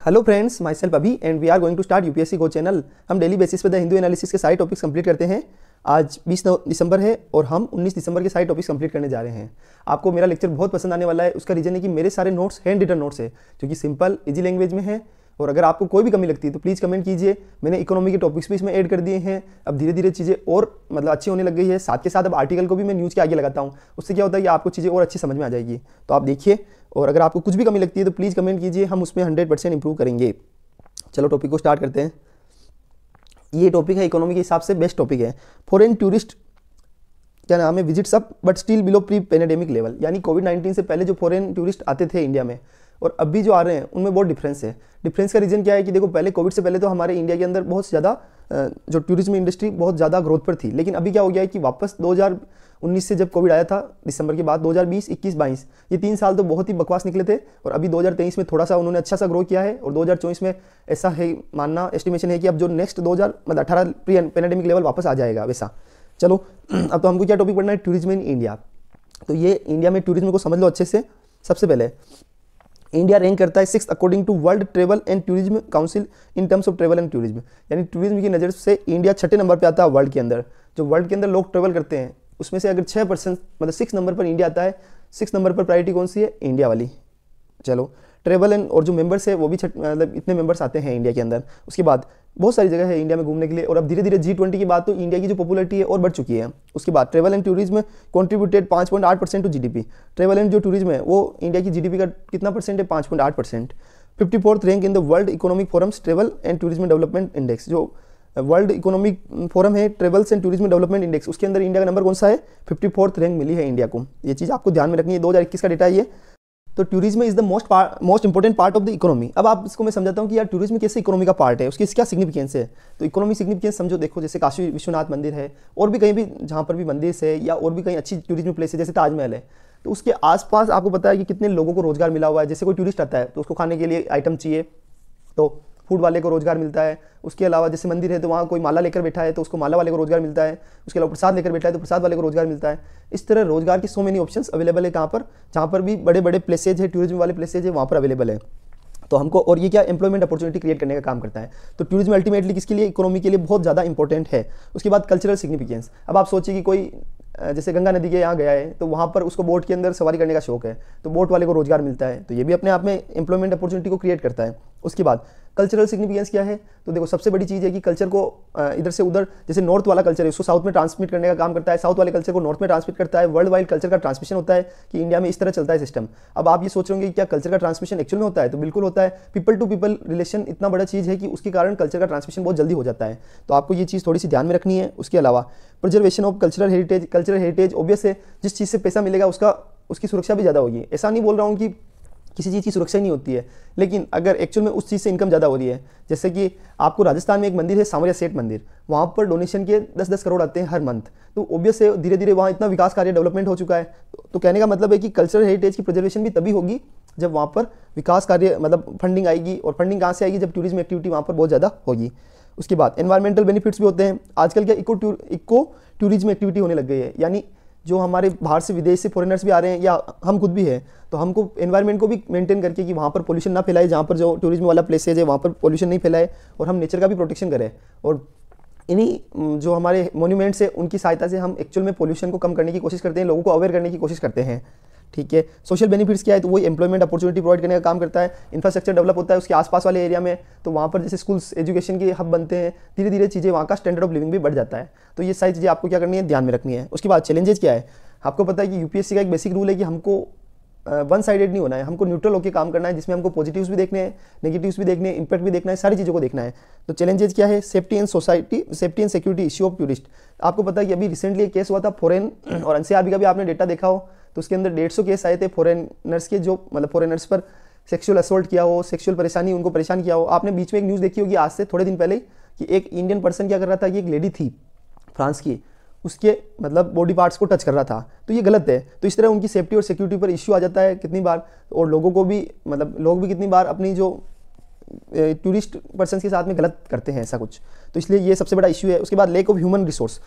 Hello friends, myself Abhi and we are going to start UPSC go channel. हम daily basis पे the Hindu analysis के सारे topics complete करते हैं। आज 20 दिसंबर है और हम 19 दिसंबर के सारे टॉपिक्स कंप्लीट करने जा रहे हैं। आपको मेरा लेक्चर बहुत पसंद आने वाला है। उसका रीजन है कि मेरे सारे नोट्स हैंड रिटन नोट्स है, जो कि सिंपल इजी लैंग्वेज में है। और अगर आपको कोई भी कमी लगती है तो प्लीज़ कमेंट कीजिए। मैंने इकोनॉमी के टॉपिक्स भी इसमें ऐड कर दिए हैं। अब धीरे धीरे चीज़ें और अच्छी होने लग गई है। साथ के साथ अब आर्टिकल को भी मैं न्यूज़ के आगे लगाता हूँ। उससे क्या होता है कि आपको चीज़ें और अच्छी समझ में आ जाएगी। तो आप देखिए, और अगर आपको कुछ भी कमी लगती है तो प्लीज़ कमेंट कीजिए, हम उसमें 100% इंप्रूव करेंगे। चलो टॉपिक को स्टार्ट करते हैं। ये टॉपिक है इकोनॉमी के हिसाब से बेस्ट टॉपिक है। फॉरेन टूरिस्ट क्या नाम है, visits up but still below pre pandemic level. यानी कोविड-19 से पहले जो फॉरेन टूरिस्ट आते थे इंडिया में और अभी जो आ रहे हैं उनमें बहुत डिफरेंस है। डिफरेंस का रीज़न क्या है कि देखो, पहले कोविड से पहले तो हमारे इंडिया के अंदर बहुत ज़्यादा जो टूरिज्म इंडस्ट्री बहुत ज़्यादा ग्रोथ पर थी। लेकिन अभी क्या हो गया है कि वापस 2019 से जब कोविड आया था दिसंबर के बाद 2020, 21, 22 ये 3 साल तो बहुत ही बकवास निकले थे। और अभी 2023 में थोड़ा सा उन्होंने अच्छा सा ग्रो किया है। और 2024 में ऐसा है मानना, एस्टिमेशन है कि अब जो नेक्स्ट 2018 प्री पैंडेमिक लेवल वापस आ जाएगा वैसा। चलो अब तो हमको क्या टॉपिक पढ़ना है, टूरिज्म इन इंडिया। तो ये इंडिया में टूरिज्म को समझ लो अच्छे से। सबसे पहले इंडिया रैंक करता है 6th according to world travel and tourism council in terms of travel and tourism. यानी टूरिज्म की नज़र से इंडिया 6ठे नंबर पे आता है वर्ल्ड के अंदर। जो वर्ल्ड के अंदर लोग ट्रेवल करते हैं उसमें से अगर 6% 6 नंबर पर इंडिया आता है। 6 नंबर पर प्रायोरिटी कौन सी है, इंडिया वाली। चलो ट्रेवल एंड और जो मेंबर्स है वो भी इतने मेंबर्स आते हैं इंडिया के अंदर। उसके बाद बहुत सारी जगह है इंडिया में घूमने के लिए। और अब धीरे धीरे G20 के बाद तो इंडिया की जो पॉपुलैरिटी है और बढ़ चुकी है। उसके बाद travel and tourism contributed 5.8% to GDP. Travel and जो टूरिज्म है वो इंडिया की जीडीपी का कितना परसेंट है, 5.8%। 54th rank in the world economic forums travel and tourism development index. जो वर्ल्ड इकोनॉमिक फोरम है travels and tourism development index, उसके अंदर इंडिया का नंबर कौन सा है, 54th रैंक मिली है इंडिया को। ये चीज़ आपको ध्यान में रखनी है। 2021 का डेटा है ये। तो tourism is the most important part of the economy. अब आप इसको मैं समझाता हूँ कि यार टूरिज्म कैसे इकोनॉमी का पार्ट है, उसकी क्या सिग्निफिकेंस है। तो इकोनॉमी सिग्निफिकेंस समझो, देखो जैसे काशी विश्वनाथ मंदिर है और भी कहीं भी जहाँ पर भी मंदिर है या और भी कहीं अच्छी टूरिज्म प्लेस है जैसे ताजमहल है, तो उसके आसपास आपको पता है कि कितने लोगों को रोजगार मिला हुआ है। जैसे कोई टूरिस्ट आता है तो उसको खाने के लिए आइटम चाहिए तो फूड वाले को रोजगार मिलता है। उसके अलावा जैसे मंदिर है तो वहाँ कोई माला लेकर बैठा है तो उसको माला वाले को रोजगार मिलता है। उसके अलावा प्रसाद लेकर बैठा है तो प्रसाद वाले को रोजगार मिलता है। इस तरह रोजगार की सो मेनी ऑप्शंस अवेलेबल है। कहाँ पर, जहाँ पर भी बड़े बड़े प्लेसेज है, टूरिज्म वाले प्लेसेज है, वहाँ पर अवेलेबल है। तो हमको, और ये क्या एम्प्लॉयमेंट अपॉर्चुनिटी क्रिएट करने का काम करता है। तो टूरिज्म अल्टीमेटली किसके लिए, इकोनॉमी के लिए बहुत ज़्यादा इंपॉर्टेंट है। उसके बाद कल्चरल सिग्निफिकेंस। अब आप सोचिए कि कोई जैसे गंगा नदी के यहाँ गया है तो वहाँ पर उसको बोट के अंदर सवारी करने का शौक है तो बोट वाले को रोजगार मिलता है। तो ये भी अपने आप में एम्प्लॉयमेंट अपॉर्चुनिटी को क्रिएट करता है। उसके बाद कल्चरल सिग्निफिकेंस क्या है, तो देखो सबसे बड़ी चीज़ है कि कल्चर को इधर से उधर, जैसे नॉर्थ वाला कल्चर है उसको साउथ में ट्रांसमिट करने का काम करता है, साउथ वाले कल्चर को नॉर्थ में ट्रांसमिट करता है। वर्ल्ड वाइड कल्चर का ट्रांसमिशन होता है कि इंडिया में इस तरह चलता है सिस्टम। अब आप ये सोच रहे होंगे कि क्या कल्चर का ट्रांसमिशन एक्चुअल में होता है, तो बिल्कुल होता है। पीपल टू पीपल रिलेशन इतना बड़ा चीज़ है कि उसके कारण कल्चर का ट्रांसमिशन बहुत जल्दी हो जाता है। तो आपको ये चीज़ थोड़ी सी ध्यान में रखनी है। उसके अलावा preservation of cultural heritage obvious है, जिस चीज़ से पैसा मिलेगा उसकी सुरक्षा भी ज़्यादा होगी। ऐसा नहीं बोल रहा हूँ कि किसी चीज़ की सुरक्षा ही नहीं होती है, लेकिन अगर एक्चुअल में उस चीज़ से इनकम ज़्यादा हो रही है, जैसे कि आपको राजस्थान में एक मंदिर है सांवरिया सेठ मंदिर, वहाँ पर डोनेशन के 10-10 करोड़ आते हैं हर मंथ। तो ऑब्वियस है धीरे धीरे वहाँ इतना विकास कार्य डेवलपमेंट हो चुका है। तो कहने का मतलब है कि कल्चरल हेरिटेज की प्रिजर्वेशन भी तभी होगी जब वहाँ पर विकास कार्य फंडिंग आएगी। और फंडिंग कहाँ से आएगी, जब टूरिज्म एक्टिविटी वहाँ पर बहुत ज़्यादा होगी। उसके बाद एनवायरमेंटल बेनिफिट्स भी होते हैं। आजकल क्या इको टूरिज्म एक्टिविटी होने लग गई है, यानी जो हमारे बाहर से विदेश से फॉरेनर्स भी आ रहे हैं या हम खुद भी हैं, तो हमको एनवायरनमेंट को भी मेंटेन करके कि वहाँ पर पोल्यूशन ना फैलाए, जहाँ पर जो टूरिज्म वाला प्लेसेज है वहाँ पर पोल्यूशन नहीं फैलाए और हम नेचर का भी प्रोटेक्शन करें। और इन्हीं जो हमारे मोन्यूमेंट्स है उनकी सहायता से हम एक्चुअल में पोल्यूशन को कम करने की कोशिश करते हैं, लोगों को अवेयर करने की कोशिश करते हैं। ठीक है। सोशल बेनिफिट्स क्या है, तो वही एम्प्लॉयमेंट अपॉर्चुनिटी प्रोवाइड करने का काम करता है। इंफ्रास्ट्रक्चर डेवलप होता है उसके आसपास वाले एरिया में, तो वहाँ पर जैसे स्कूल्स एजुकेशन के हब बनते हैं, धीरे धीरे चीज़ें वहाँ का स्टैंडर्ड ऑफ लिविंग भी बढ़ जाता है। तो ये सारी चीज़ें आपको क्या करनी है, ध्यान में रखनी है। उसके बाद चैलेंजेस क्या है, आपको पता है कि यूपीएससी का एक बेसिक रूल है कि हमको वन साइडेड नहीं होना है, हमको न्यूट्रल होकर काम करना है, जिसमें हमको पॉजिटिव्स भी देखने हैं, नेगेटिव्स भी देखने हैं, इंपैक्ट भी देखना है, सारी चीज़ों को देखना है। तो चैलेंजेस क्या है, safety and security issue of tourist. आपको पता है कि अभी रिसेंटली एक केस हुआ था फॉरेन, और एनसीआरबी का भी आपने डेटा देखा हो, तो उसके अंदर 150 केस आए थे फॉरेनर्स के, जो फॉरेनर्स पर सेक्सुअल असोल्ट किया हो, सेक्सुअल परेशानी उनको परेशान किया हो। आपने बीच में एक न्यूज़ देखी होगी आज से थोड़े दिन पहले कि एक इंडियन पर्सन क्या कर रहा था कि एक लेडी थी फ्रांस की, उसके बॉडी पार्ट्स को टच कर रहा था। तो ये गलत है। तो इस तरह उनकी सेफ्टी और सिक्योरिटी पर इश्यू आ जाता है कितनी बार, और लोगों को भी लोग भी कितनी बार अपनी जो टूरिस्ट पर्सन के साथ में गलत करते हैं ऐसा कुछ। तो इसलिए ये सबसे बड़ा इश्यू है। उसके बाद लेक ऑफ ह्यूमन रिसोर्स,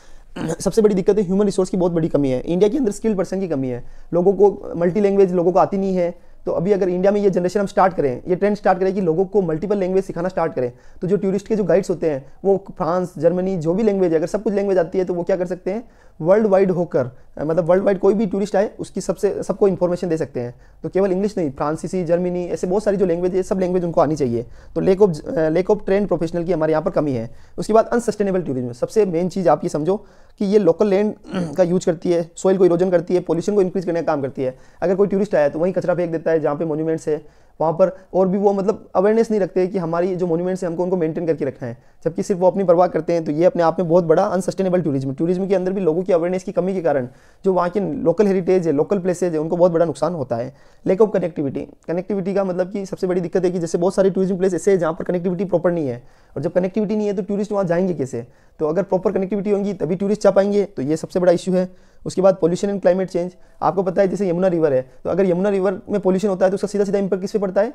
सबसे बड़ी दिक्कत है ह्यूमन रिसोर्स की बहुत बड़ी कमी है। इंडिया के अंदर स्किल्ड पर्सन की कमी है, लोगों को मल्टी लैंग्वेज लोगों को आती नहीं है, तो अभी अगर इंडिया में ये जनरेशन हम स्टार्ट करें, ये ट्रेंड स्टार्ट करें कि लोगों को मल्टीपल लैंग्वेज सिखाना स्टार्ट करें, तो जो टूरिस्ट के जो गाइड्स होते हैं वो फ्रांस, जर्मनी, जो भी लैंग्वेज है, अगर सब कुछ लैंग्वेज आती है तो वो क्या कर सकते हैं, वर्ल्ड वाइड होकर, मतलब वर्ल्ड वाइड कोई भी टूरिस्ट आए उसकी सबको इन्फॉर्मेशन दे सकते हैं। तो केवल इंग्लिश नहीं, फ्रांसीसी, जर्मनी, ऐसे बहुत सारी जो लैंग्वेज है, सब लैंग्वेज उनको आनी चाहिए। तो लेक ऑफ ट्रेंड प्रोफेशनल की हमारे यहाँ पर कमी है। उसके बाद अनसस्टेनेबल टूरिज्म, सबसे मेन चीज़ आप ये समझो कि ये लोकल लैंड का यूज करती है, सॉइल को इरोजन करती है, पोल्यूशन को इंक्रीज करने का काम करती है। अगर कोई टूरिस्ट आया तो वहीं कचरा फेंक देता है जहाँ पे मोन्यूमेंट्स है वहाँ पर, और भी वो मतलब अवेयरनेस नहीं रखते कि हमारी जो मोन्यूमेंट्स है हमको उनको मेंटेन करके रखना है, जबकि सिर्फ वो अपनी परवाह करते हैं। तो ये अपने आप में बहुत बड़ा अनसस्टेनेबल टूरिज्म के अंदर भी लोगों की अवेयरनेस की कमी के कारण जो वहाँ की लोकल हेरिटेज है, लोकल प्लेसेज है, उनको बहुत बड़ा नुकसान होता है। लैक ऑफ कनेक्टिविटी का मतलब कि सबसे बड़ी दिक्कत है कि जैसे बहुत सारे टूरिज्म प्लेस ऐसे हैं जहाँ पर कनेक्टिविटी प्रॉपर नहीं है, और जब कनेक्टिविटी नहीं है तो टूरिस्ट वहाँ जाएंगे कैसे? तो अगर प्रॉपर कनेक्टिविटी होगी तभी टूरिस्ट जा पाएंगे, तो ये सबसे बड़ा इशू है। उसके बाद पोल्यूशन एंड क्लाइमेट चेंज, आपको पता है जैसे यमुना रिवर है, तो अगर यमुना रिवर में पोल्यूशन होता है तो उसका सीधा सीधा इंपैक्ट किस पे पड़ता है?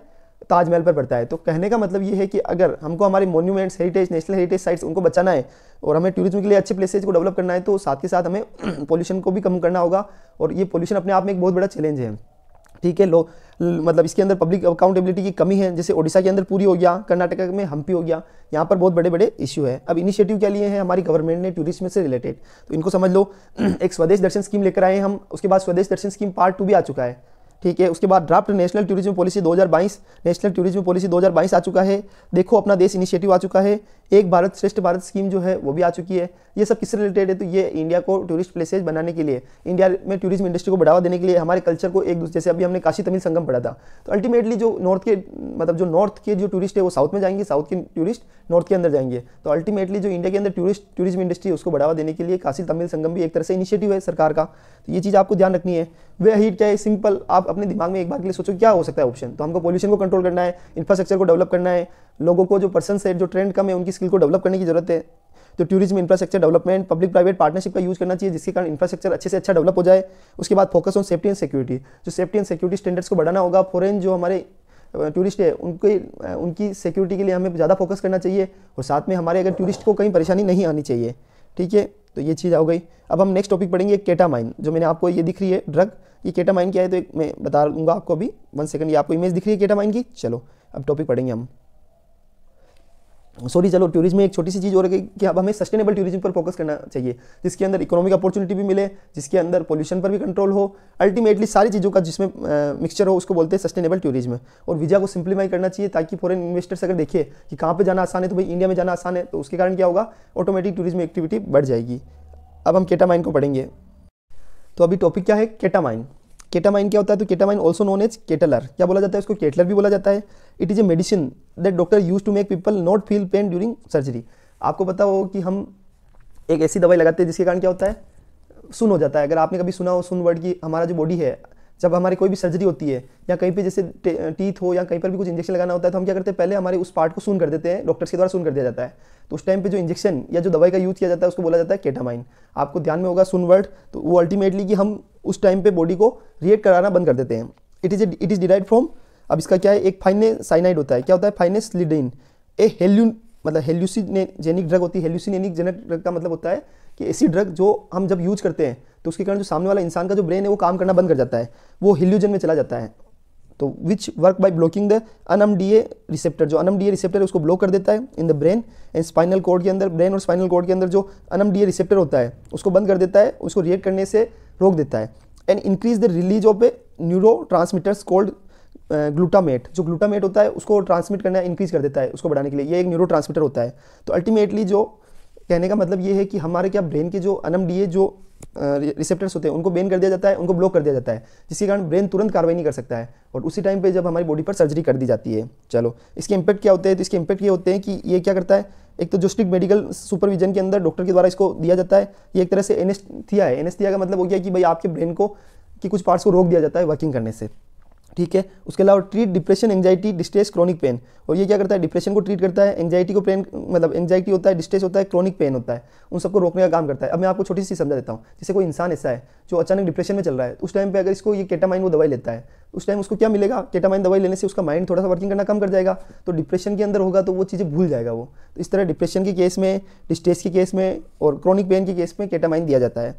ताजमहल पर पड़ता है। तो कहने का मतलब ये है कि अगर हमको हमारे monuments, heritage, national heritage sites उनको बचाना है और हमें टूरिज्म के लिए अच्छे प्लेसेज को डेवलप करना है, तो साथ के साथ हमें पोल्यूशन को भी कम करना होगा, और ये पोल्यूशन अपने आप में एक बहुत बड़ा चैलेंज है। ठीक है, मतलब इसके अंदर पब्लिक अकाउंटेबिलिटी की कमी है, जैसे ओडिशा के अंदर पूरी हो गया, कर्नाटक में हम्पी हो गया, यहाँ पर बहुत बड़े बड़े इश्यू है। अब इनिशिएटिव क्या लिए हैं हमारी गवर्नमेंट ने टूरिज्म से रिलेटेड, तो इनको समझ लो। एक स्वदेश दर्शन स्कीम लेकर आए हम, उसके बाद स्वदेश दर्शन स्कीम पार्ट 2 भी आ चुका है। ठीक है, उसके बाद draft national tourism policy 2022, national tourism policy 2022 आ चुका है। देखो अपना देश इनिशिएटिव आ चुका है। एक भारत श्रेष्ठ भारत स्कीम जो है वो भी आ चुकी है। ये सब किससे रिलेटेड है? तो ये इंडिया को टूरिस्ट प्लेसेज बनाने के लिए, इंडिया में टूरिज्म इंडस्ट्री को बढ़ावा देने के लिए, हमारे कल्चर को एक दूसरे, जैसे अभी हमने काशी तमिल संगम पढ़ा था, तो अल्टीमेटली जो नॉर्थ के जो टूरिस्ट है वो साउथ में जाएंगे, साउथ के टूरिस्ट नॉर्थ के अंदर जाएंगे। तो अल्टीमेटली जो इंडिया के अंदर टूरिज्म इंडस्ट्री है उसको बढ़ावा देने के लिए काशी तमिल संगम भी एक तरह से इनिशिएटिव है सरकार का। तो ये चीज़ आपको ध्यान रखनी है। वे हीट क्या है? सिंपल, आप अपने दिमाग में एक बार के लिए सोचो क्या हो सकता है ऑप्शन। तो हमको पोल्यूशन को कंट्रोल करना है, इंफ्रास्ट्रक्चर को डेवलप करना है, लोगों को जो पर्सन है, जो ट्रेंड कम है, उनकी स्किल को डेवलप करने की जरूरत है। तो tourism infrastructure development, public private partnership का यूज करना चाहिए, जिसके कारण इंफ्रास्ट्रक्चर अच्छे से अच्छा डेवलप हो जाए। उसके बाद focus on safety and security, जो सेफ्टी एंड सिक्योरिटी स्टैंडर्ड्स को बढ़ाना होगा। फॉरेन जो हमारे टूरिस्ट है उनकी सिक्योरिटी के लिए हमें ज़्यादा फोकस करना चाहिए, और साथ में हमारे अगर टूरिस्ट को कहीं परेशानी नहीं आनी चाहिए। ठीक है, तो ये चीज़ हो गई। अब हम नेक्स्ट टॉपिक पढ़ेंगे केटामाइन, जो मैंने आपको ये दिख रही है ड्रग, ये केटामाइन क्या है तो एक मैं बता दूंगा आपको अभी 1 सेकंड। ये आपको इमेज दिख रही है केटामाइन की। चलो अब टॉपिक पढ़ेंगे हम। चलो टूरिज्म में एक छोटी सी चीज़ और है कि अब हमें सस्टेनेबल टूरिज्म पर फोकस करना चाहिए, जिसके अंदर इकोनॉमिक अपॉर्चुनिटी भी मिले, जिसके अंदर पोल्यूशन पर भी कंट्रोल हो, अल्टीमेटली सारी चीज़ों का जिसमें मिक्सचर हो, उसको बोलते हैं सस्टेनेबल टूरिज्म। और वीज़ा को सिंप्लीफाई करना चाहिए, ताकि फॉरेन इन्वेस्टर्स अगर देखे कि कहाँ पर जाना आसान है तो भाई इंडिया में जाना आसान है, तो उसके कारण क्या होगा, ऑटोमेटिक टूरिज्म एक्टिविटी बढ़ जाएगी। अब हम केटामाइन को पढ़ेंगे। तो अभी टॉपिक क्या है? केटामाइन। केटामाइन क्या होता है? तो ketamine also known as ketalar, क्या बोला जाता है उसको? केटलर भी बोला जाता है। It is a medicine that doctor use to make people not feel pain during surgery. आपको पता हो कि हम एक ऐसी दवाई लगाते हैं जिसके कारण क्या होता है, सुन हो जाता है। अगर आपने कभी सुना हो सुन वर्ड की, हमारा जो बॉडी है, जब हमारी कोई भी सर्जरी होती है या कहीं पे जैसे टीथ हो या कहीं पर भी कुछ इंजेक्शन लगाना होता है, तो हम क्या करते हैं, पहले हमारे उस पार्ट को सुन कर देते हैं, डॉक्टर्स के द्वारा सुन कर दिया जाता है। तो उस टाइम पे जो इंजेक्शन या जो दवाई का यूज़ किया जाता है उसको बोला जाता है केटामाइन। आपको ध्यान में होगा सुन वर्ड, तो वो अल्टीमेटली कि हम उस टाइम पे बॉडी को रिएक्ट कराना बंद कर देते हैं। इट इज़ डिराइव्ड फ्रॉम, अब इसका क्या है, एक फाइनेसाइनाइड होता है। क्या होता है? फाइनेसलिडीन। मतलब हेल्यूसिनेजेनिक ड्रग होती है। हेल्यूसिनेनिक ड्रग का मतलब होता है कि ऐसी ड्रग जो हम जब यूज करते हैं तो उसके कारण जो सामने वाला इंसान का जो ब्रेन है वो काम करना बंद कर जाता है, वो हेल्यूजन में चला जाता है। तो which work by blocking the NMDA receptor, जो NMDA रिसेप्टर है उसको ब्लॉक कर देता है in the brain and spinal cord के अंदर। ब्रेन और स्पाइनल कॉर्ड के अंदर जो NMDA रिसेप्टर होता है उसको बंद कर देता है, उसको रिएक्ट करने से रोक देता है। And increase the release of A neuro transmitters called glutamate. जो ग्लूटामेट होता है उसको ट्रांसमिट करना इंक्रीज कर देता है, उसको बढ़ाने के लिए। ये एक न्यूरो ट्रांसमीटर होता है। तो अल्टीमेटली जो कहने का मतलब ये है कि हमारे क्या ब्रेन के जो NMDA जो रिसेप्टर्स होते हैं उनको बैन कर दिया जाता है, उनको ब्लॉक कर दिया जाता है, जिसके कारण ब्रेन तुरंत कार्रवाई नहीं कर सकता है, और उसी टाइम पे जब हमारी बॉडी पर सर्जरी कर दी जाती है। चलो इसके इम्पैक्ट क्या होते हैं? तो इसके इम्पैक्ट ये होते हैं कि ये क्या करता है, एक तो जो स्ट्रिक्ट मेडिकल सुपरविजन के अंदर डॉक्टर के द्वारा इसको दिया जाता है। ये एक तरह से एनेस्थीसिया है। एनेस्थीसिया का मतलब हो गया कि भाई आपके ब्रेन को कि कुछ पार्ट्स को रोक दिया जाता है वर्किंग करने से। ठीक है, उसके अलावा treat depression, anxiety, distress, chronic pain. और ये क्या करता है? डिप्रेशन को ट्रीट करता है, एंजाइटी को पेन, मतलब एंजाइटी होता है, डिस्ट्रेस होता है, क्रॉनिक पेन होता है, उन सबको रोकने का काम करता है। अब मैं आपको छोटी सी समझा देता हूँ। जैसे कोई इंसान ऐसा है जो अचानक डिप्रेशन में चल रहा है, उस टाइम पे अगर इसको ये केटामाइन वो दवाई लेता है, उस टाइम उसको क्या मिलेगा? केटामाइन दवाई लेने से उसका माइंड थोड़ा सा वर्किंग करना कम कर जाएगा, तो डिप्रेशन के अंदर होगा तो वो चीज़ें भूल जाएगा वो। तो इस तरह डिप्रेशन के केस में, डिस्ट्रेस के केस में और क्रॉनिक पेन के केस में केटामाइन दिया जाता है।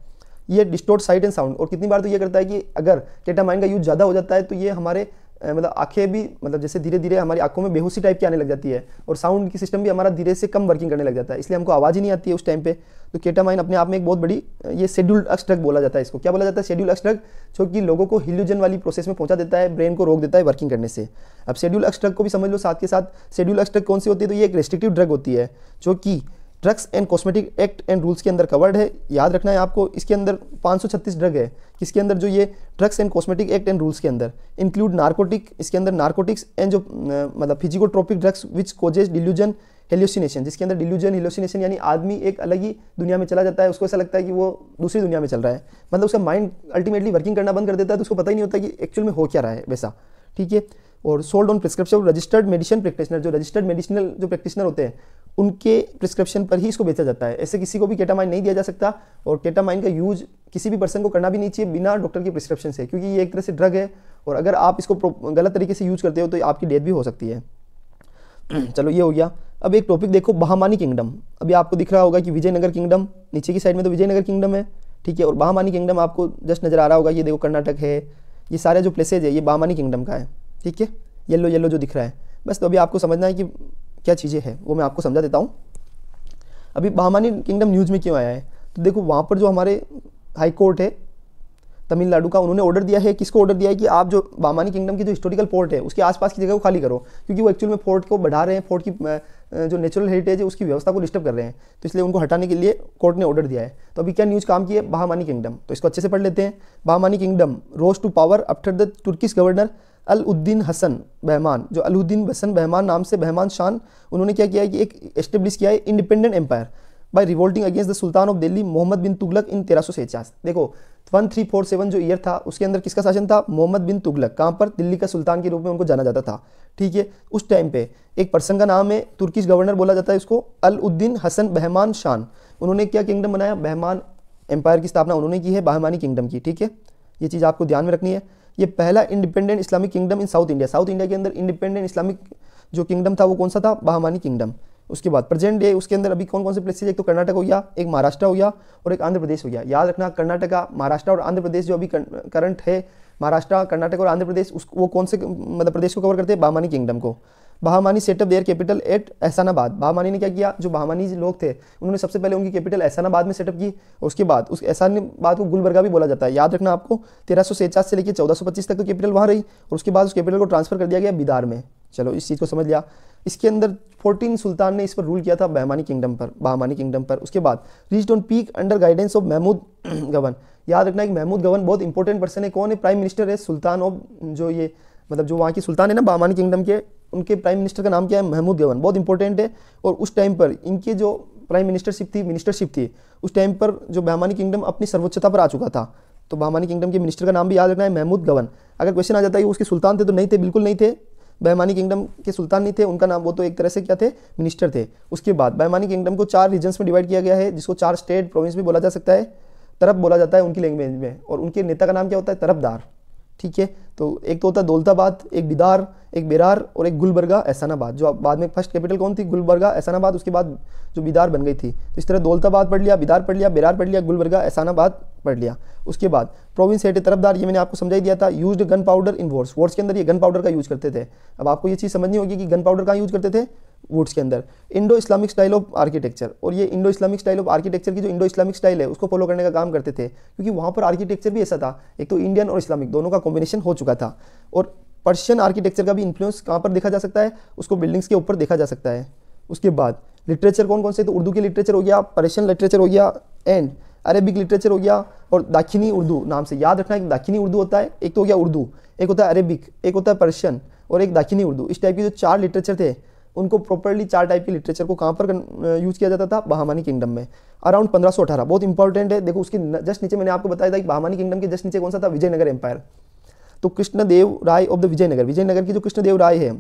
ये डिस्टोर्ट साइट एंड साउंड। और कितनी बार तो ये करता है कि अगर केटामाइन का यूज ज़्यादा हो जाता है तो ये हमारे मतलब आंखें भी मतलब जैसे धीरे धीरे हमारी आंखों में बेहोशी टाइप की आने लग जाती है और साउंड की सिस्टम भी हमारा धीरे से कम वर्किंग करने लग जाता है, इसलिए हमको आवाज़ ही नहीं आती है उस टाइम पे। तो केटामाइन अपने आप में एक बहुत बड़ी ये शेड्यूल्ड अक्स ड्रग बोला जाता है। इसको क्या बोला जाता है? शेड्यूल अक्स ड्रग, जो कि लोगों को हिल्यूजन वाली प्रोसेस में पहुंचा देता है, ब्रेन को रोक देता है वर्किंग करने से। अब शेड्यूल अक्स ड्रग को भी समझ लो साथ के साथ। शेड्यूल अक्स ड्रग कौन सी होती है? तो ये एक रेस्ट्रिक्टिव ड्रग होती है जो कि drugs and cosmetic act and rules के अंदर कवर्ड है। याद रखना है आपको, इसके अंदर 536 ड्रग है। किसके अंदर? जो ये drugs and cosmetic act and rules के अंदर। इंक्लूड नार्कोटिक, इसके अंदर नार्कोटिक्स एंड जो मतलब psychotropic drugs which causes delusion hallucination, जिसके अंदर डिल्यूजन हेल्यूसिनेशन यानी आदमी एक अलग ही दुनिया में चला जाता है, उसको ऐसा लगता है कि वो दूसरी दुनिया में चल रहा है, मतलब उसका माइंड अल्टीमेटली वर्किंग करना बंद कर देता है, तो उसको पता ही नहीं होता कि एक्चुअल में हो क्या रहा है वैसा। ठीक है। और sold on prescription registered medicine practitioner, जो रजिस्टर्ड मेडिसिनल जो प्रैक्टिशनर होते हैं उनके प्रिस्क्रिप्शन पर ही इसको बेचा जाता है। ऐसे किसी को भी केटामाइन नहीं दिया जा सकता और केटामाइन का यूज किसी भी पर्सन को करना भी नहीं चाहिए बिना डॉक्टर की प्रिस्क्रिप्शन से, क्योंकि ये एक तरह से ड्रग है और अगर आप इसको गलत तरीके से यूज करते हो तो आपकी डेथ भी हो सकती है। चलो ये हो गया। अब एक टॉपिक देखो, बहामानी किंगडम। अभी आपको दिख रहा होगा कि विजयनगर किंगडम, नीचे की साइड में तो विजयनगर किंगडम है, ठीक है, और बहामानी किंगडम आपको जस्ट नजर आ रहा होगा, ये देखो कर्नाटक है, ये सारे जो प्लेसेज है ये बहामानी किंगडम का है। ठीक है, येलो येलो जो दिख रहा है बस। तो अभी आपको समझना है कि क्या चीज़ें हैं, वो मैं आपको समझा देता हूँ। अभी बहामानी किंगडम न्यूज़ में क्यों आया है? तो देखो वहाँ पर जो हमारे हाई कोर्ट है तमिलनाडु का, उन्होंने ऑर्डर दिया है, किसको ऑर्डर दिया है कि आप जो बहामानी किंगडम की जो हिस्टोरिकल फोर्ट है उसके आसपास की जगह को खाली करो, क्योंकि वो एक्चुअल में फोर्ट को बढ़ा रहे हैं, फोर्ट की जो नेचुरल हेरिटेज है उसकी व्यवस्था को डिस्टर्ब कर रहे हैं, तो इसलिए उनको हटाने के लिए कोर्ट ने ऑर्डर दिया है। तो अभी क्या न्यूज़ काम की है? बहामानी किंगडम, तो इसको अच्छे से पढ़ लेते हैं। Bahmani kingdom rose to power after the Turkish governor Alauddin Hasan Bahman, जो अल-उद्दीन हसन बहमान नाम से बहमान शान, उन्होंने क्या किया है कि एक एस्टेब्लिश किया है independent empire by revolting against the sultan of Delhi Muhammad bin Tughlaq in 1350। देखो 1347 जो ईयर था उसके अंदर किसका शासन था? मोहम्मद बिन तुगलक। कहाँ पर? दिल्ली का सुल्तान के रूप में उनको जाना जाता था। ठीक है, उस टाइम पे एक पर्सन का नाम है, तुर्किश गवर्नर बोला जाता है इसको, अल-उद्दीन हसन बहमान शान। उन्होंने क्या किंगडम बनाया? बहमान एम्पायर की स्थापना उन्होंने की है, बहामानी किंगडम की। ठीक है, ये चीज़ आपको ध्यान में रखनी है। ये पहला इंडिपेंडेंट इस्लामिक किंगडम इन साउथ इंडिया। साउथ इंडिया के अंदर इंडिपेंडेंट इस्लामिक जो किंगडम था वो कौन सा था? बहामानी किंगडम। उसके बाद प्रेजेंट डे उसके अंदर अभी कौन कौन से प्लेसेस? एक तो कर्नाटक हो गया, एक महाराष्ट्र हो गया और एक आंध्र प्रदेश हो गया। याद रखना, कर्नाटका, महाराष्ट्र और आंध्र प्रदेश जो अभी करंट है, महाराष्ट्र, कर्नाटक और आंध्र प्रदेश, वो कौन से मतलब प्रदेश को कवर करते हैं? बहामानी किंगडम को। बहामानी सेटअप देयर कैपिटल एट एहसानाबाद। बहामानी ने क्या किया? जो बहामानी लोग थे उन्होंने सबसे पहले उनकी कैपिटल एहसानाबाद में सेटअप की। उसके बाद उस एहसानाबाद को गुलबर्गा भी बोला जाता है। याद रखना आपको, 1349 से लेकर 1425 तक तो कैपिटल वहाँ रही और उसके बाद उस कैपिटल को ट्रांसफर कर दिया गया बिदार में। चलो इस चीज़ को समझ लिया। इसके अंदर 14 सुल्तान ने इस पर रूल किया था बहामानी किंगडम पर। उसके बाद reached on peak under guidance of Mahmud Gawan. याद रखना, एक महमूद गवन बहुत इंपॉर्टेंट पर्सन है। कौन है? प्राइम मिनिस्टर है सुल्तान ऑफ, जो ये मतलब जो वहाँ की सुल्तान है ना बहामानी किंगडम के, उनके प्राइम मिनिस्टर का नाम क्या है? महमूद गवन। बहुत इंपॉर्टेंट है। और उस टाइम पर इनके जो प्राइम मिनिस्टरशिप थी उस टाइम पर जो बहामानी किंगडम अपनी सर्वोच्चता पर आ चुका था। तो बहामानी किंगडम के मिनिस्टर का नाम भी याद रखना है, महमूद गवन। अगर क्वेश्चन आ जाता है कि उसके सुल्तान थे, तो नहीं थे, बिल्कुल नहीं थे। बहामानी किंगडम के सुल्तान नहीं थे, उनका नाम, वो तो एक तरह से क्या थे? मिनिस्टर थे। उसके बाद बहामानी किंगडम को 4 रीजन्स में डिवाइड किया गया है, जिसको 4 स्टेट प्रोविंस भी बोला जा सकता है, तरफ बोला जाता है उनकी लैंग्वेज में, और उनके नेता का नाम क्या होता है? तरफदार। ठीक है, तो एक तो होता है दौलताबाद, एक बिदार, एक बेरार और एक गुलबर्गा एहसानाबाद, जो बाद में फर्स्ट कैपिटल कौन थी? गुलबर्गा एहसानाबाद, उसके बाद जो बिदार बन गई थी। तो इस तरह दौलताबाद पढ़ लिया, बिदार पढ़ लिया, बेरार पढ़ लिया, गुलबर्गा एहसानाबाद पढ़ लिया। उसके बाद प्रोविंस हेड तरफदार, ये मैंने आपको समझा ही दिया था। यूज्ड गन पाउडर इन वॉर्स के अंदर ये गन पाउडर का यूज करते थे। अब आपको ये चीज़ समझनी होगी कि गन पाउडर कहाँ यूज करते थे? वुड्स के अंदर। Indo Islamic style of architecture, और ये Indo Islamic style of architecture की जो इंडो इस्लामिक स्टाइल है उसको फॉलो करने का काम करते थे, क्योंकि वहाँ पर आर्किटेक्चर भी ऐसा था, एक तो इंडियन और इस्लामिक दोनों का कॉम्बिनेशन हो चुका था। और पर्शियन आर्किटेक्चर का भी इन्फ्लुएंस कहाँ पर देखा जा सकता है? उसको बिल्डिंग्स के ऊपर देखा जा सकता है। उसके बाद लिटरेचर कौन कौन से? तो उर्दू की लिटरेचर हो गया, पर्शियन लिटरेचर हो गया, एंड अरेबिक लिटरेचर हो गया, और दाखिनी उर्दू नाम से। याद रखना, एक दाखिनी उर्दू होता है, एक तो हो गया उर्दू, एक होता है अरेबिक, एक होता है पर्शियन और एक दाखिनी उर्दू। इस टाइप की जो 4 लिटरेचर थे उनको प्रॉपर्ली 4 टाइप के लिटरेचर को कहाँ पर यूज़ किया जाता था? बहामानी किंगडम में। अराउंड 1518, बहुत इंपॉर्टेंट है। देखो उसके जस्ट नीचे मैंने आपको बताया था कि बहामानी किंगडम के जस्ट नीचे कौन सा था? विजयनगर एम्पायर। तो कृष्णदेव राय ऑफ द विजयनगर की जो कृष्णदेव राय है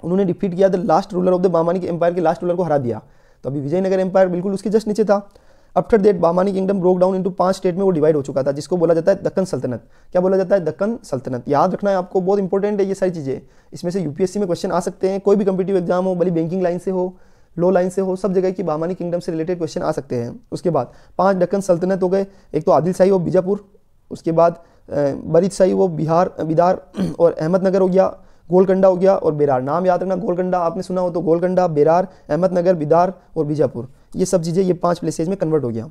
उन्होंने डिफीट किया, the last ruler of the Bahmani empire के लास्ट रूलर को हरा दिया। तो अभी विजयनगर एम्पायर बिल्कुल उसके जस्ट नीचे था। After that Bahmani kingdom broke down into 5 state में वो डिवाइड हो चुका था, जिसको बोला जाता है दक्कन सल्तनत। क्या बोला जाता है? दक्कन सल्तनत। याद रखना है आपको, बहुत इंपॉर्टेंट है ये सारी चीज़ें। इसमें से यूपीएससी में क्वेश्चन आ सकते हैं, कोई भी कम्पिटिटिव एग्जाम हो, भले बैंकिंग लाइन से हो, लॉ लाइन से हो, सब जगह की बहामानी किंगडम से रिलेटेड क्वेश्चन आ सकते हैं। उसके बाद 5 दक्कन सल्तनत हो गए, एक तो आदिल शाही ऑफ बीजापुर, उसके बाद बरीद शाही वो बिदार और अहमदनगर हो गया, गोलकंडा हो गया और बेरार। नाम याद रखना, गोलकंडा आपने सुना हो तो गोलकंडा, बेरार, अहमदनगर, बिदार और बीजापुर, ये सब चीज़ें ये 5 प्लेसेज में कन्वर्ट हो गया।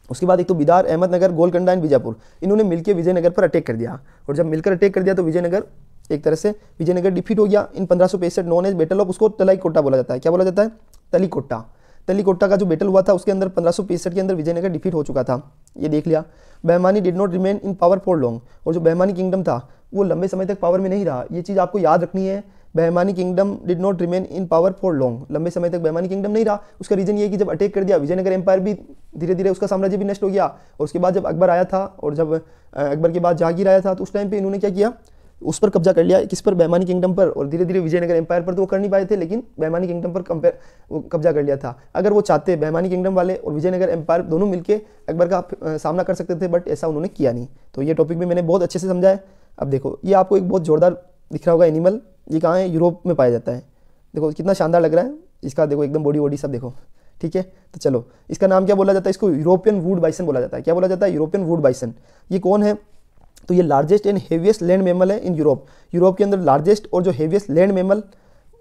उसके बाद एक तो बिदार, अहमदनगर, गोलकंडा एंड बीजापुर, इन्होंने मिलकर विजयनगर पर अटैक कर दिया। और जब मिलकर अटैक कर दिया तो विजयनगर एक तरह से विजयनगर डिफीट हो गया इन 1565 नॉन एज बैटल ऑफ, उसको तलाईकोटा बोला जाता है। क्या बोला जाता है? तलीकोटा। तलीकोटा का जो बैटल हुआ था उसके अंदर 1565 के अंदर विजयनगर डिफीट हो चुका था, ये देख लिया। Bahmani did not remain in power for long, और जो बहमानी किंगडम था वो लंबे समय तक पावर में नहीं रहा, ये चीज़ आपको याद रखनी है। Bahmani kingdom did not remain in power for long, लंबे समय तक बहमानी किंगडम नहीं रहा। उसका रीजन ये है कि जब अटैक कर दिया विजयनगर एम्पायर भी धीरे धीरे उसका साम्राज्य भी नष्ट हो गया। और उसके बाद जब अकबर आया था और जब अकबर के बाद जहांगीर आया था तो उस टाइम पे इन्होंने क्या किया, उस पर कब्जा कर लिया। किस पर? बहमानी किंगडम पर। और धीरे धीरे विजयनगर एम्पायर पर तो वो कर नहीं पाए थे, लेकिन बहमानी किंगडम पर कब्जा कर लिया था। अगर वो चाहते बहमानी किंगडम वाले और विजयनगर एम्पायर दोनों मिलकर अकबर का सामना कर सकते थे, बट ऐसा उन्होंने किया नहीं। तो ये टॉपिक भी मैंने बहुत अच्छे से समझा है। अब देखो ये आपको एक बहुत जोरदार दिख रहा होगा एनिमल, ये कहाँ है? यूरोप में पाया जाता है। देखो कितना शानदार लग रहा है इसका, देखो एकदम बॉडी वॉडी सब देखो, ठीक है। तो चलो इसका नाम क्या बोला जाता है? इसको यूरोपियन वुड बाइसन बोला जाता है। क्या बोला जाता है? European would bison. ये कौन है? तो ये largest and heaviest land mammal है इन यूरोप। यूरोप के अंदर लार्जेस्ट और जो हेवीएस्ट लैंड मैमल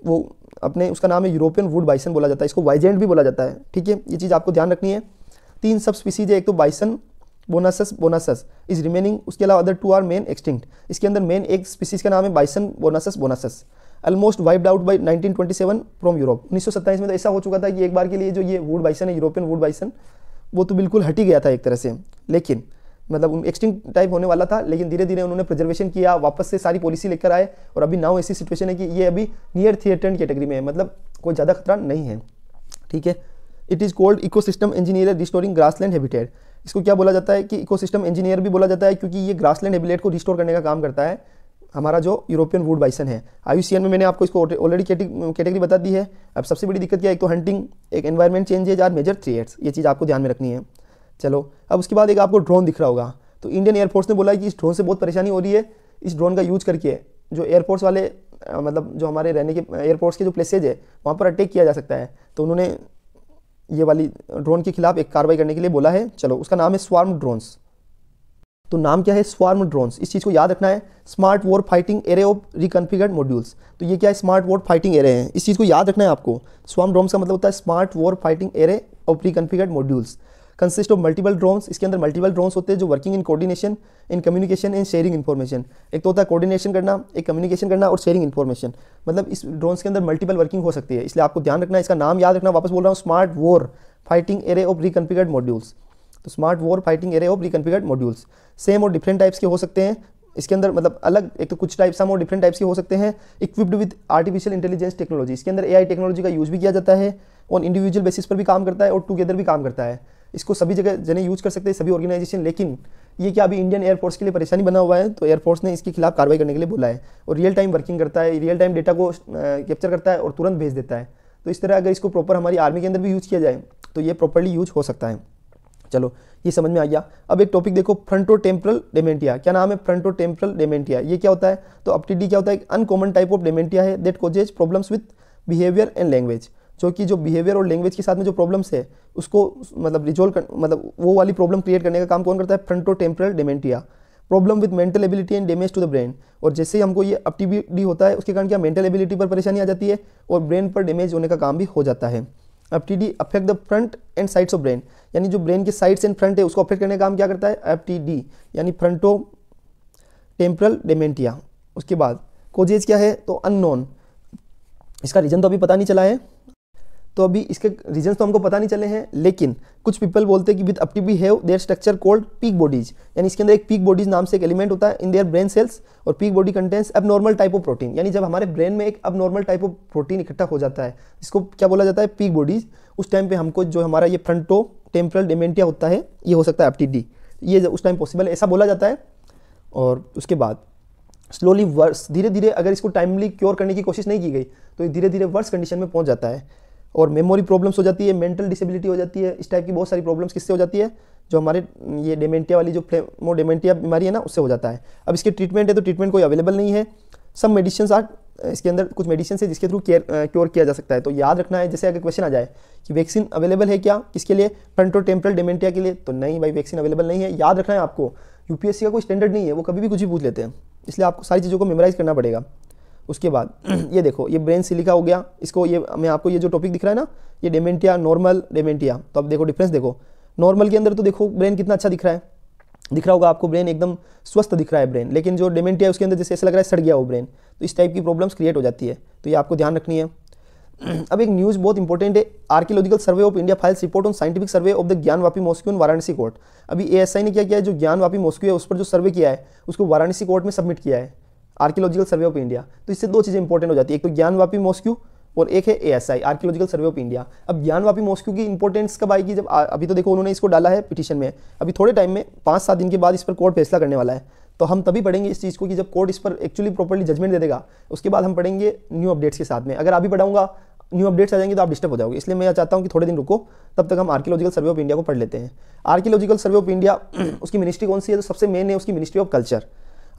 वो अपने उसका नाम है यूरोपियन वुड बाइसन बोला जाता है। इसको वाइजेंट भी बोला जाता है, ठीक है। ये चीज़ आपको ध्यान रखनी है। 3 सब स्पीसीज है, एक तो बाइसन बोनासस इज रिमेनिंग, उसके अलावा अदर 2 आर मेन एक्सटिंक्ट। इसके अंदर मेन एक स्पीसीज का नाम है bison bonasus almost wiped out by 1927 from Europe. 1927 में तो ऐसा हो चुका था कि एक बार के लिए जो ये वुड बाइसन है, यूरोपियन वुड बाइसन, वो तो बिल्कुल हट ही गया था एक तरह से। लेकिन मतलब एक्सटिंक्ट टाइप होने वाला था, लेकिन धीरे धीरे उन्होंने प्रिजर्वेशन किया, वापस से सारी पॉलिसी लेकर आए। और अभी नाउ ऐसी सिचुएशन है कि ये अभी नियर थ्रेटेंड कैटेगरी में है, मतलब कोई ज़्यादा खतरा नहीं है, ठीक है। It is called ecosystem engineer restoring grassland habitat. इसको क्या बोला जाता है कि इकोसिस्टम इंजीनियर भी बोला जाता है, क्योंकि ये ग्रासलैंड हैबिटेट को रिस्टोर करने का काम करता है हमारा जो यूरोपियन वुड बाइसन है। IUCN में मैंने आपको इसको ऑलरेडी कैटेगरी बता दी है। अब सबसे बड़ी दिक्कत क्या है? एक तो हंटिंग, एक environment changes are major threats, ये चीज़ आपको ध्यान में रखनी है। चलो अब उसके बाद एक आपको ड्रोन दिख रहा होगा। तो इंडियन एयरफोर्स ने बोला है कि इस ड्रोन से बहुत परेशानी हो रही है, इस ड्रोन का यूज करके जो एयरफोर्स वाले मतलब जो हमारे रहने के एयरपोर्ट्स के जो प्लेसेज है वहाँ पर अटैक किया जा सकता है। तो उन्होंने ये वाली ड्रोन के खिलाफ एक कार्रवाई करने के लिए बोला है। चलो उसका नाम है स्वार्म ड्रोन्स। तो नाम क्या है? Swarm drones. इस चीज़ को याद रखना है, smart war fighting array of reconfigured modules. तो ये क्या है? स्मार्ट वॉर फाइटिंग एरे है, इस चीज़ को याद रखना है आपको। स्वार्म ड्रोन्स का मतलब होता है smart war fighting array of reconfigured modules. Consist of multiple drones, इसके अंदर मल्टीपल ड्रोन्स होते हैं जो working in coordination, in communication and sharing information. एक तो होता है कोऑर्डिनेशन करना, एक कम्युनिकेशन करना और शेयरिंग इन्फॉर्मेशन। मतलब इस ड्रोन्स के अंदर मल्टीपल वर्किंग हो सकती है, इसलिए आपको ध्यान रखना है, इसका नाम याद रखना। वापस बोल रहा हूँ, smart war fighting array of reconfigured modules. तो smart war fighting array of reconfigured modules same और डिफरेंट टाइप्स के हो सकते हैं। इसके अंदर मतलब अलग, एक तो कुछ टाइप सम और डिफरेंट टाइप्स के हो सकते हैं। Equipped with artificial intelligence technology, इसके अंदर AI टेक्नोलॉजी का यूज भी किया जाता है। ऑन इंडिविजुअल बेसिस पर भी काम करता है और टुगेदर भी काम करता है। इसको सभी जगह जने यूज कर सकते हैं, सभी ऑर्गेनाइजेशन। लेकिन ये क्या अभी इंडियन एयरफोर्स के लिए परेशानी बना हुआ है, तो एयरफोर्स ने इसके खिलाफ कार्रवाई करने के लिए बोला है। और रियल टाइम वर्किंग करता है, रियल टाइम डेटा को कैप्चर करता है और तुरंत भेज देता है। तो इस तरह अगर इसको प्रॉपर हमारी आर्मी के अंदर भी यूज किया जाए तो ये प्रॉपरली यूज हो सकता है। चलो ये समझ में आ गया। अब एक टॉपिक देखो, फ्रंटोटेम्पोरल डेमेंटिया। क्या नाम है? फ्रंटोटेम्पोरल डेमेंटिया। ये क्या होता है? तो FTD क्या होता है? एक अनकॉमन टाइप ऑफ डेमेंटिया है that causes problems with behaviour and language. जो कि जो बिहेवियर और लैंग्वेज के साथ में जो प्रॉब्लम्स है उसको मतलब रिजोल्व कर, मतलब वो वाली प्रॉब्लम क्रिएट करने का काम कौन करता है? Frontotemporal dementia. Problem with mental ability and damage to the brain. और जैसे ही हमको ये FTD होता है उसके कारण क्या मेंटल एबिलिटी पर परेशानी आ जाती है और ब्रेन पर डैमेज होने का काम भी हो जाता है। FTD affect the front end sides of brain, यानी जो ब्रेन के साइड्स एंड फ्रंट है उसको अफेक्ट करने का काम क्या करता है? FTD यानी फ्रंटोटेम्पोरल डेमेंटिया। उसके बाद कोजेज क्या है? तो अननोन, इसका रीजन तो अभी पता नहीं चला है। तो अभी इसके रीजन्स तो हमको पता नहीं चले हैं, लेकिन कुछ पीपल बोलते हैं कि with FTD have their structure called peak bodies, यानी इसके अंदर एक पीक बॉडीज नाम से एक एलिमेंट होता है इन देयर ब्रेन सेल्स। और peak body contains abnormal type of protein, यानी जब हमारे ब्रेन में एक अबनॉर्मल टाइप ऑफ प्रोटीन इकट्ठा हो जाता है, इसको क्या बोला जाता है? Peak bodies. उस टाइम पे हमको जो हमारा ये फ्रंटोटेम्पोरल डेमेंटिया होता है ये हो सकता है FTD, ये उस टाइम पॉसिबल है, ऐसा बोला जाता है। और उसके बाद स्लोली वर्स, धीरे धीरे अगर इसको टाइमली क्योर करने की कोशिश नहीं की गई तो ये धीरे धीरे वर्स कंडीशन में पहुंच जाता है। और मेमोरी प्रॉब्लम्स हो जाती है, मेंटल डिसेबिलिटी हो जाती है, इस टाइप की बहुत सारी प्रॉब्लम्स किससे हो जाती है? जो हमारे ये डेमेंटिया वाली जो डेमेंटिया बीमारी है ना उससे हो जाता है। अब इसके ट्रीटमेंट है तो ट्रीटमेंट कोई अवेलेबल नहीं है। सब मेडिसिन आर, इसके अंदर कुछ मेडिसिन है जिसके थ्रू क्योर किया जा सकता है। तो याद रखना है, जैसे अगर क्वेश्चन आ जाए कि वैक्सीन अवेलेबल है क्या किसके लिए? फ्रंटोटेम्पोरल डेमेंटिया के लिए, तो नहीं भाई वैक्सीन अवेलेबल नहीं है। याद रखना है आपको, यूपीएससी का कोई स्टैंडर्ड नहीं है, वो कभी भी कुछ भी पूछ लेते हैं, इसलिए आपको सारी चीज़ों को मेमोराइज करना पड़ेगा। उसके बाद ये देखो, ये ब्रेन सिलिका हो गया, इसको ये मैं आपको ये जो टॉपिक दिख रहा है ना, ये डेमेंटिया, नॉर्मल डेमेंटिया। तो अब देखो डिफरेंस देखो, नॉर्मल के अंदर तो देखो ब्रेन कितना अच्छा दिख रहा है, दिख रहा होगा आपको, ब्रेन एकदम स्वस्थ दिख रहा है ब्रेन, लेकिन जो डेमेंटिया है उसके अंदर जैसे ऐसा लग रहा है सड़ गया वो ब्रेन। तो इस टाइप की प्रॉब्लम्स क्रिएट हो जाती है, तो ये आपको ध्यान रखनी है। अब एक न्यूज़ बहुत इंपॉर्टेंट है, archaeological survey of India files report on scientific survey of the Gyanvapi mosque in Varanasi court. अभी एएसआई ने क्या किया है, जो ज्ञानवापी मॉस्क्यू है उस पर जो सर्वे किया है उसको वाराणसी कोर्ट में सबमिट किया है, आर्कियोलॉजिकल सर्वे ऑफ इंडिया। तो इससे दो चीज़ें इंपॉर्टेंट हो जाती है, एक तो ज्ञानवापी मॉस्क्यू और एक है ASI, archaeological survey of India. अब ज्ञानवापी मॉस्क्यू की इंपॉर्टेंस कब आएगी, जब अभी तो देखो उन्होंने इसको डाला है पिटीशन में, अभी थोड़े टाइम में 5-7 दिन के बाद इस पर कोर्ट फैसला करने वाला है। तो हम तभी पढ़ेंगे इस चीज़ को कि जब कोर्ट इस पर एक्चुअली प्रॉपर्ली जजमेंट दे देगा, उसके बाद हम पढ़ेंगे न्यू अपडेट्स के साथ में। अगर अभी पढ़ाऊंगा न्यू अपडेट्स आ जाएंगे तो आप डिस्टर्ब हो जाओगे, इसलिए मैं चाहता हूं कि थोड़े दिन रुको, तब तक हम आर्कियोलॉजिकल सर्वे ऑफ इंडिया को पढ़ लेते हैं। आर्कियोलॉजिकल सर्वे ऑफ इंडिया, उसकी मिनिस्ट्री कौन सी है, तो सबसे मेन है उसकी ministry of culture,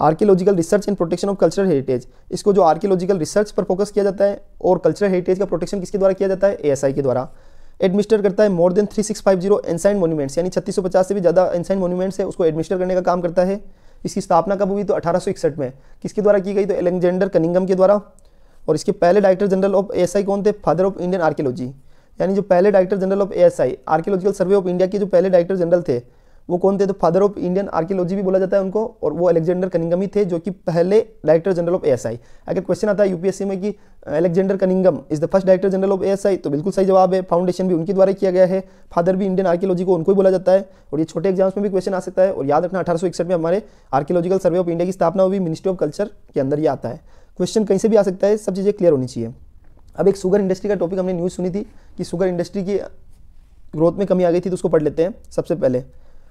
archaeological research and protection of cultural heritage. इसको जो आर्कियोलॉजिकल रिसर्च पर फोकस किया जाता है और कल्चरल हेरिटेज का प्रोटेक्शन किसके द्वारा किया जाता है, एएसआई के द्वारा। एडमिनिस्टर करता है मोर देन 3650 एंसाइंट मोन्यूमेंट्स, यानी 3650 से भी ज़्यादा एंसाइंट मोन्यूमेंट्स है, उसको एडमिनिस्टर करने का काम करता है। इसकी स्थापना कब हुई, तो 1861 में। किसके द्वारा की गई, तो एलेक्जेंडर कनिंघम के द्वारा। और इसके पहले डायरेक्टर जनरल ऑफ एएसआई कौन थे, फादर ऑफ इंडियन आर्कियोलॉजी, यानी जो पहले director general of ASI archaeological survey of India के जो पहले डायरेक्टर जनरल थे वो कौन थे, तो फादर ऑफ इंडियन आर्कियोलॉजी भी बोला जाता है उनको, और वो अलेक्जेंडर कनिंघम ही थे जो कि पहले डायरेक्टर जनरल ऑफ एएसआई। अगर क्वेश्चन आता है यूपीएससी में कि Alexander Cunningham is the first director general of ASI, तो बिल्कुल सही जवाब है, फाउंडेशन भी उनके द्वारा किया गया है, फादर भी इंडियन आर्कियोलॉजी को उनको ही बोला जाता है। और ये छोटे एग्जाम्स में भी क्वेश्चन आ सकता है। और याद रखना 1861 में हमारे आर्कियोलॉजिकल सर्वे ऑफ इंडिया की स्थापना हुई, मिनिस्ट्री ऑफ कल्चर के अंदर ये आता है। क्वेश्चन कहीं से भी आ सकता है, सब चीज़ें क्लियर होनी चाहिए। अब एक शुगर इंडस्ट्री का टॉपिक हमने न्यूज़ सुनी थी कि शुगर इंडस्ट्री की ग्रोथ में कमी आ गई थी, तो उसको पढ़ लेते हैं सबसे पहले।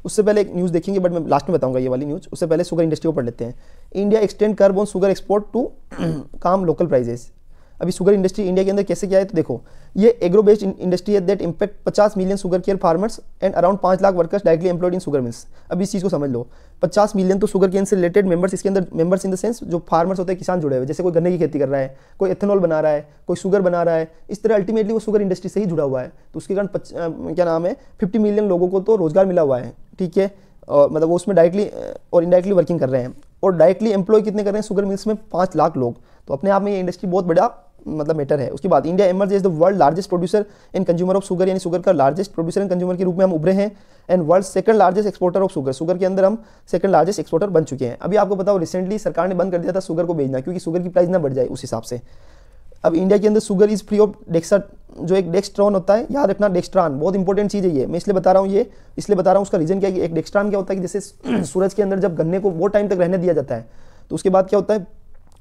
उससे पहले एक न्यूज़ देखेंगे, बट मैं लास्ट में बताऊंगा ये वाली न्यूज़, उससे पहले शुगर इंडस्ट्री को पढ़ लेते हैं। India extend curb on sugar export to calm local prices. अभी शुगर इंडस्ट्री इंडिया के अंदर कैसे क्या है, तो देखो ये एग्रो बेस्ड इंडस्ट्री है that impact 50 million sugarcane farmers and around 5 lakh workers directly employed in sugar mills. अब इस चीज़ को समझ लो, 50 मिलियन तो शुगर केन से रिलेटेड मेंबर्स इसके अंदर, मेंबर्स इन द सेंस जो फार्मर्स होते हैं, किसान जुड़े हुए, जैसे कोई गन्ने की खेती कर रहा है, कोई एथेनॉल बना रहा है, कोई शुगर बना रहा है, इस तरह अल्टीमेटली वो शुगर इंडस्ट्री से ही जुड़ा हुआ है। तो उसके कारण क्या नाम है 50 मिलियन लोगों को तो रोजगार मिला हुआ है, ठीक है, और मतलब वो उसमें डायरेक्टली और इनडायरेक्टली वर्किंग कर रहे हैं। और डायरेक्टली एम्प्लॉय कितने कर रहे हैं शुगर मिल्स में, 5 लाख लोग। तो अपने आप में ये इंडस्ट्री बहुत बड़ा मतलब मैटर है। उसके बाद India emerge as the world largest producer and consumer of sugar, यानी शुगर का लार्जेस्ट प्रोड्यूसर एंड कंज्यूमर के रूप में हम उभरे हैं। And world second largest exporter of sugar, sugar के अंदर हम सेकंड लार्जेस्ट एक्सपोर्टर बन चुके हैं। अभी आपको बताओ रिसेंटली सरकार ने बंद कर दिया था शुगर को बेचना, क्योंकि शुगर की प्राइस ना बढ़ जाए उस हिसाब से। अब इंडिया के अंदर sugar is free of DEXA, जो एक डेक्स्ट्रॉन होता है, याद रखना डेक्स्ट्रान बहुत इंपॉर्टेंट चीज़ है ये, मैं इसलिए बता रहा हूँ ये, इसलिए बता रहा हूँ उसका रीजन क्या है कि एक डेक्स्ट्रान क्या होता है कि जैसे सूरज के अंदर जब गन्ने को वो टाइम तक रहने दिया जाता है तो उसके बाद क्या होता है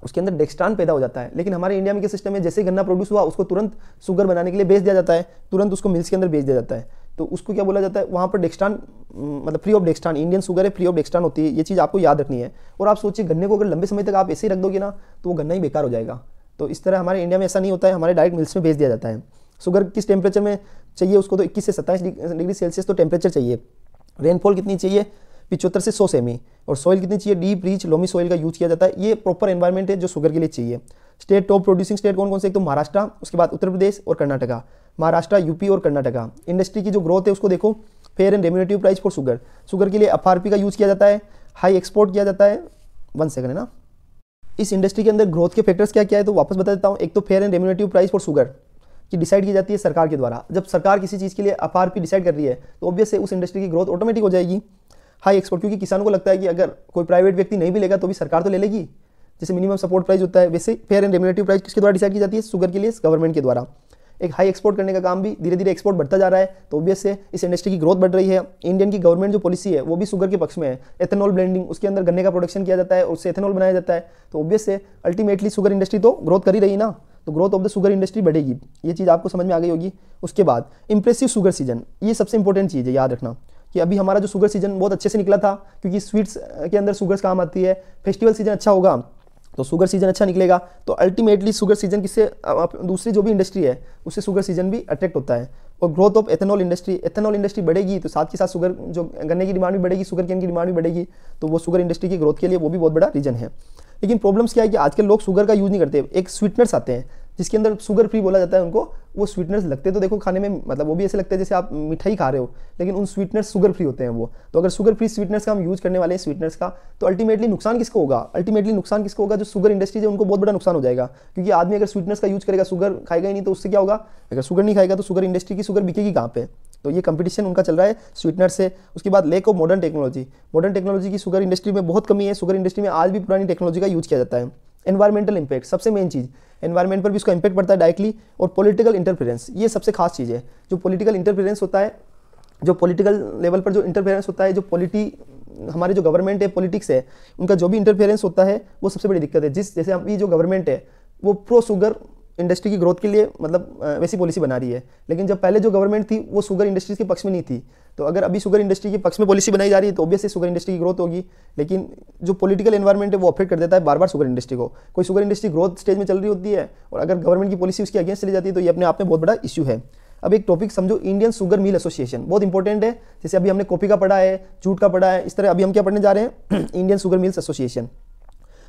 उसके अंदर डेक्स्ट्रान पैदा हो जाता है। लेकिन हमारे इंडिया में क्या सिस्टम है, जैसे ही गन्ना प्रोड्यूस हुआ उसको तुरंत शुगर बनाने के लिए बेच दिया जाता है, तुरंत उसको मिल्स के अंदर बेच दिया जाता है। तो उसको क्या बोला जाता है, वहाँ पर डेक्स्ट्रान मतलब free of dextran, Indian sugar है फ्री ऑफ डेक्स्ट्रान होती है, ये चीज़ आपको याद रखनी है। और आप सोचिए गन्ने को अगर लंबे समय तक आप ऐसे ही रख दोगे ना तो वो गन्ना ही बेकार हो जाएगा। तो इस तरह हमारे इंडिया में ऐसा नहीं होता है, हमारे डायरेक्ट मिल्स में बेच दिया जाता है। शुगर किस टेम्परेचर में चाहिए उसको, तो 21 से 27 डिग्री सेल्सियस तो टेम्परेचर चाहिए। रेनफॉल कितनी चाहिए, 75 से 100 सेमी। और सॉइल कितनी चाहिए, डीप रिच लोमी सॉइल का यूज किया जाता है। ये प्रॉपर एनवायरनमेंट है जो शुगर के लिए चाहिए। स्टेट टॉप प्रोड्यूसिंग स्टेट कौन कौन से, एक तो महाराष्ट्र, उसके बाद उत्तर प्रदेश और कर्नाटका। महाराष्ट्र, यूपी और कर्नाटका। इंडस्ट्री की जो ग्रोथ है उसको देखो, fair and remunerative price for sugar, sugar के लिए एफआरपी का यूज किया जाता है, हाई एक्सपोर्ट किया जाता है। 1 सेकंड है ना, इस इंडस्ट्री के अंदर ग्रोथ के फैक्टर्स क्या क्या है तो वापस बता देता हूँ। एक तो fair and remunerative price for sugar की डिसाइड की जाती है सरकार के द्वारा। जब सरकार किसी चीज़ के लिए एफआरपी डिसाइड कर रही है तो ऑब्वियस है उस इंडस्ट्री की ग्रोथ ऑटोमेटिक हो जाएगी। हाई एक्सपोर्ट, क्योंकि किसानों को लगता है कि अगर कोई प्राइवेट व्यक्ति नहीं भी लेगा तो भी सरकार तो ले लेगी, जैसे मिनिमम सपोर्ट प्राइस होता है, वैसे फेयर एंड रेम्यूनेटिव प्राइस किसके द्वारा डिसाइड की जाती है, शुगर के लिए गवर्नमेंट के द्वारा। एक हाई एक्सपोर्ट करने का काम भी धीरे धीरे एक्सपोर्ट बढ़ता जा रहा है, तो ऑब्वियस से इस इंडस्ट्री की ग्रोथ बढ़ रही है। इंडियन की गवर्नमेंट जो पॉलिसी है वो भी शुगर के पक्ष में है। एथेनॉल ब्लेंडिंग, उसके अंदर गन्ने का प्रोडक्शन किया जाता है और उससे एथेनॉल बनाया जाता है, तो ऑब्वियस से अल्टीमेटली शुगर इंडस्ट्री तो ग्रोथ कर ही रही ना, तो growth of the sugar industry बढ़ेगी। ये चीज़ आपको समझ में आ गई होगी। उसके बाद इंप्रेसिव शुगर सीजन, ये सबसे इंपॉर्टेंट चीज़ है, याद रखना कि अभी हमारा जो शुगर सीजन बहुत अच्छे से निकला था, क्योंकि स्वीट्स के अंदर शुगर्स काम आती है। फेस्टिवल सीजन अच्छा होगा तो शुगर सीजन अच्छा निकलेगा, तो अल्टीमेटली शुगर सीजन किससे, दूसरी जो भी इंडस्ट्री है उससे शुगर सीजन भी अट्रैक्ट होता है। और growth of ethanol industry, ethanol industry बढ़ेगी तो साथ के साथ शुगर जो गन्ने की डिमांड भी बढ़ेगी, शुगर केन की डिमांड भी बढ़ेगी, तो वो शुगर इंडस्ट्री की ग्रोथ के लिए वो भी बहुत बड़ा रीजन है। लेकिन प्रॉब्लम्स क्या है कि आजकल लोग शुगर का यूज़ नहीं करते। एक स्वीटनर्स आते हैं, जिसके अंदर शुगर फ्री बोला जाता है उनको, वो स्वीटनर्स लगते तो देखो खाने में, मतलब वो भी ऐसे लगते हैं जैसे आप मिठाई खा रहे हो, लेकिन उन स्वीटनर्स शुगर फ्री होते हैं वो। तो अगर शुगर फ्री स्वीटनर्स का हम यूज करने वाले हैं स्वीटनर्स का, तो अल्टीमेटली नुकसान किसको होगा? अल्टीमेटली नुकसान किसको होगा? जो शुगर इंडस्ट्रीज है उनको बहुत बड़ा नुकसान हो जाएगा, क्योंकि आदमी अगर स्वीटनर्स का यूज करेगा, शुगर खाएगा ही नहीं, तो उससे क्या होगा? अगर शुगर नहीं खाएगा तो शुगर इंडस्ट्री की शुगर बिकेगी कहाँ पे? तो ये कंपटीशन उनका चल रहा है स्वीटनर से। उसके बाद lack of modern technology, modern technology की शुगर इंडस्ट्री में बहुत कमी है। शुगर इंडस्ट्री में आज भी पुरानी टेक्नोलॉजी का यूज किया जाता है। एनवायरमेंटल इंपैक्ट, सबसे मेन चीज़, एनवायरमेंट पर भी इसका इंपैक्ट पड़ता है डायरेक्टली। और पॉलिटिकल इंटरफेरेंस, ये सबसे खास चीज़ है। जो पॉलिटिकल इंटरफेरेंस होता है, जो पॉलिटिकल लेवल पर जो इंटरफेरेंस होता है, जो हमारे जो गवर्नमेंट है, पॉलिटिक्स है, उनका जो भी इंटरफेरेंस होता है, वो सबसे बड़ी दिक्कत है। जैसे अभी जो गवर्नमेंट है वो प्रो शुगर इंडस्ट्री की ग्रोथ के लिए मतलब वैसी पॉलिसी बना रही है, लेकिन जब पहले जो गवर्नमेंट थी वो शुगर इंडस्ट्रीज के पक्ष में नहीं थी। तो अगर अभी शुगर इंडस्ट्री के पक्ष में पॉलिसी बनाई जा रही है तो ऑब्वियसली शुगर इंडस्ट्री की ग्रोथ होगी, लेकिन जो पॉलिटिकल एनवायरनमेंट है वो अफेक्ट कर देता है बार बार शुगर इंडस्ट्री को। कोई शुगर इंडस्ट्री ग्रोथ स्टेज में चल रही होती है और अगर गवर्नमेंट की पॉलिसी उसके अगेंस्ट चली जाती है तो ये अपने आप में बहुत बड़ा इश्यू है। अब एक टॉपिक समझो, इंडियन शुगर मिल एसोसिएशन, बहुत इंपॉर्टेंट है। जैसे अभी हमने कॉफी का पढ़ा है, जूट का पढ़ा है, इस तरह अभी हम क्या पढ़ने जा रहे हैं? Indian sugar mills association.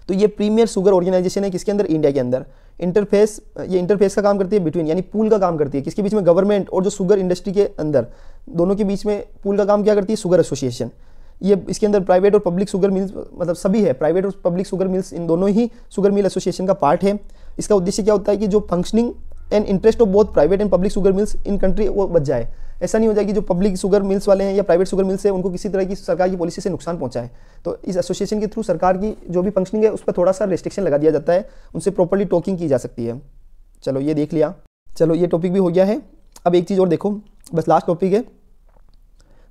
तो ये प्रीमियर शुगर ऑर्गेनाइजेशन है, किसके अंदर? इंडिया के अंदर। इंटरफेस, ये इंटरफेस का काम करती है बिटवीन, यानी पूल का काम करती है, किसके बीच में? गवर्नमेंट और जो शुगर इंडस्ट्री के अंदर, दोनों के बीच में पूल का काम क्या करती है? Sugar association. ये इसके अंदर प्राइवेट और पब्लिक शुगर मिल्स, मतलब सभी है, प्राइवेट और पब्लिक शुगर मिल्स, इन दोनों ही शुगर मिल एसोसिएशन का पार्ट है। इसका उद्देश्य क्या होता है कि जो functioning and interest of both private and public sugar mills in country वो बच जाए। ऐसा नहीं हो जाए कि जो पब्लिक शुगर मिल्स वाले हैं या प्राइवेट शुगर मिल्स है उनको किसी तरह की सरकार की पॉलिसी से नुकसान पहुंचाए। तो इस एसोसिएशन के थ्रू सरकार की जो भी फंक्शनिंग है उस पर थोड़ा सा रेस्ट्रिक्शन लगा दिया जाता है, उनसे प्रॉपर्ली टॉकिंग की जा सकती है। चलो ये देख लिया, चलो ये टॉपिक भी हो गया है। अब एक चीज़ और देखो, बस लास्ट टॉपिक है,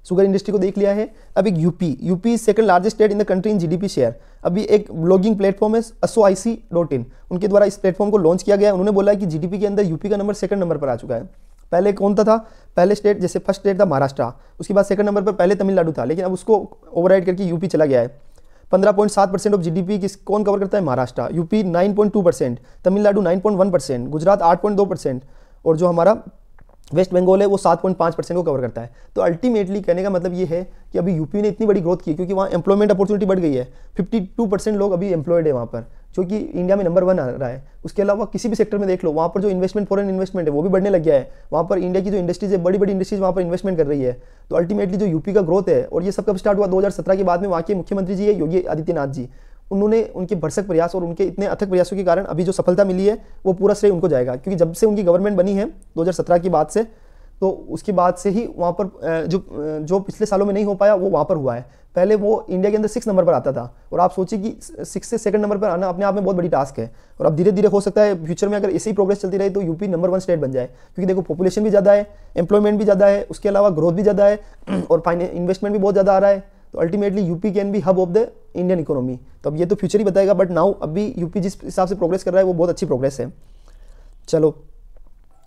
शुगर इंडस्ट्री को देख लिया है। अब एक UP second largest state in the country in GDP share. अभी एक ब्लॉगिंग प्लेटफॉर्म है asoic.in, उनके द्वारा इस प्लेटफॉर्म को लॉन्च किया गया है। उन्होंने बोला है कि जीडीपी के अंदर यूपी का नंबर सेकंड नंबर पर आ चुका है। पहले कौन था? पहले स्टेट, जैसे फर्स्ट स्टेट था महाराष्ट्र, उसके बाद सेकंड नंबर पर पहले तमिलनाडु था, लेकिन अब उसको ओवरराइड करके यूपी चला गया है। 15.7% ऑफ जीडीपी कौन कवर करता है? महाराष्ट्र। यूपी 9.2%, तमिलनाडु 9.1%, गुजरात 8.2%, और जो हमारा वेस्ट बंगाल है वो 7.5% को कवर करता है। तो अल्टीमेटली कहने का मतलब ये है कि अभी यूपी ने इतनी बड़ी ग्रोथ की क्योंकि वहाँ एम्प्लॉयमेंट अपॉर्चुनिटी बढ़ गई है। 52% लोग अभी एम्प्लॉयड है वहाँ पर, जो कि इंडिया में नंबर 1 आ रहा है। उसके अलावा किसी भी सेक्टर में देख लो, वहाँ पर जो इन्वेस्टमेंट, फॉरेन इन्वेस्टमेंट है वो भी बढ़ने लग गया है। वहाँ पर इंडिया की जो इंडस्ट्रीज है, बड़ी बड़ी इंडस्ट्रीज वहाँ पर इन्वेस्टमेंट कर रही है। तो अल्टीमेटली जो यूपी का ग्रोथ है, और ये सब कब स्टार्ट हुआ? 2017 के बाद में। वहाँ के मुख्यमंत्री जी है योगी आदित्यनाथ जी, उन्होंने उनके भरसक प्रयास और उनके इतने अथक प्रयासों के कारण अभी जो सफलता मिली है वो पूरा श्रेय उनको जाएगा, क्योंकि जब से उनकी गवर्नमेंट बनी है 2017 के बाद से, तो उसके बाद से ही वहाँ पर जो पिछले सालों में नहीं हो पाया वो वहाँ पर हुआ है। पहले वो इंडिया के अंदर 6 नंबर पर आता था, और आप सोचिए कि 6 से सेकंड नंबर पर आना अपने आप में बहुत बड़ी टास्क है। और अब धीरे धीरे हो सकता है फ्यूचर में अगर ऐसे ही प्रोग्रेस चलती रही तो यूपी नंबर 1 स्टेट बन जाए, क्योंकि देखो पॉपुलेशन भी ज़्यादा है, एम्प्लॉयमेंट भी ज़्यादा है, उसके अलावा ग्रोथ भी ज़्यादा है, और इन्वेस्टमेंट भी बहुत ज़्यादा आ रहा है। तो ultimately UP can be hub of the Indian economy. तो अब ये तो फ्यूचर ही बताएगा, बट नाउ अभी यूपी जिस हिसाब से प्रोग्रेस कर रहा है वो बहुत अच्छी प्रोग्रेस है। चलो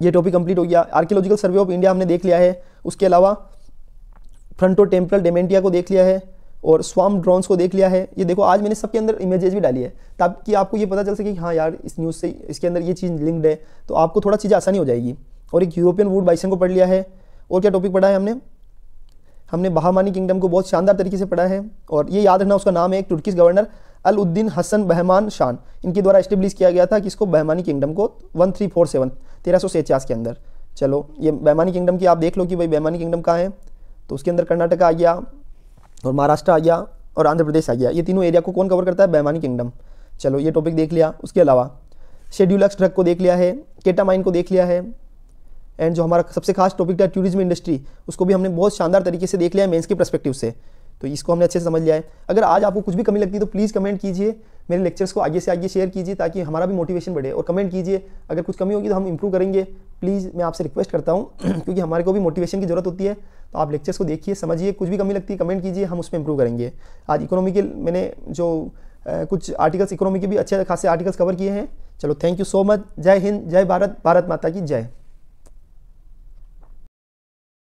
ये टॉपिक कंप्लीट हो गया। आर्कियोलॉजिकल सर्वे ऑफ इंडिया हमने देख लिया है, उसके अलावा फ्रंटो टेम्परल डेमेंटिया को देख लिया है, और स्वाम ड्रोन्स को देख लिया है। ये देखो आज मैंने सबके अंदर इमेजेस भी डाली है ताकि आपको ये पता चल सके कि हाँ यार इस न्यूज़ से इसके अंदर ये चीज़ लिंक्ड है, तो आपको थोड़ा चीज़ें आसानी हो जाएगी। और एक यूरोपियन वुड बाइसन को पढ़ लिया है। और क्या टॉपिक पढ़ा है हमने बहामानी किंगडम को बहुत शानदार तरीके से पढ़ा है, और ये याद रखना उसका नाम है एक तुर्किश गवर्नर अल उद्दीन हसन बहमान शान, इनके द्वारा एस्टेब्लिश किया गया था किसको? बहमानी किंगडम को 1347 के अंदर। चलो ये बहमानी किंगडम की आप देख लो कि भाई बहमानी किंगडम कहाँ है, तो उसके अंदर कर्नाटका आ गया, और महाराष्ट्र आ गया, और आंध्र प्रदेश आ गया। ये तीनों एरिया को कौन कवर करता है? बहमानी किंगडम। चलो ये टॉपिक देख लिया। उसके अलावा शेड्यूल एक्स ड्रग को देख लिया है, केटामाइन को देख लिया है, एंड जो हमारा सबसे खास टॉपिक था टूरिज्म इंडस्ट्री, उसको भी हमने बहुत शानदार तरीके से देख लिया है मेंस के पर्सपेक्टिव से। तो इसको हमने अच्छे से समझ लिया है। अगर आज आपको कुछ भी कमी लगती है तो प्लीज़ कमेंट कीजिए, मेरे लेक्चर्स को आगे से आगे शेयर कीजिए ताकि हमारा भी मोटिवेशन बढ़े, और कमेंट कीजिए अगर कुछ कमी होगी तो हम इंप्रूव करेंगे। प्लीज़ मैं आपसे रिक्वेस्ट करता हूँ क्योंकि हमारे को भी मोटिवेशन की जरूरत होती है। तो आप लेक्चर्स को देखिए, समझिए, कुछ भी कमी लगती है कमेंट कीजिए, हम उस पर इंप्रूव करेंगे। आज इकोनॉमी के मैंने जो कुछ आर्टिकल्स इकोनॉमी के भी अच्छे खासे आर्टिकल्स कवर किए हैं। चलो थैंक यू सो मच। जय हिंद, जय भारत, भारत माता की जय।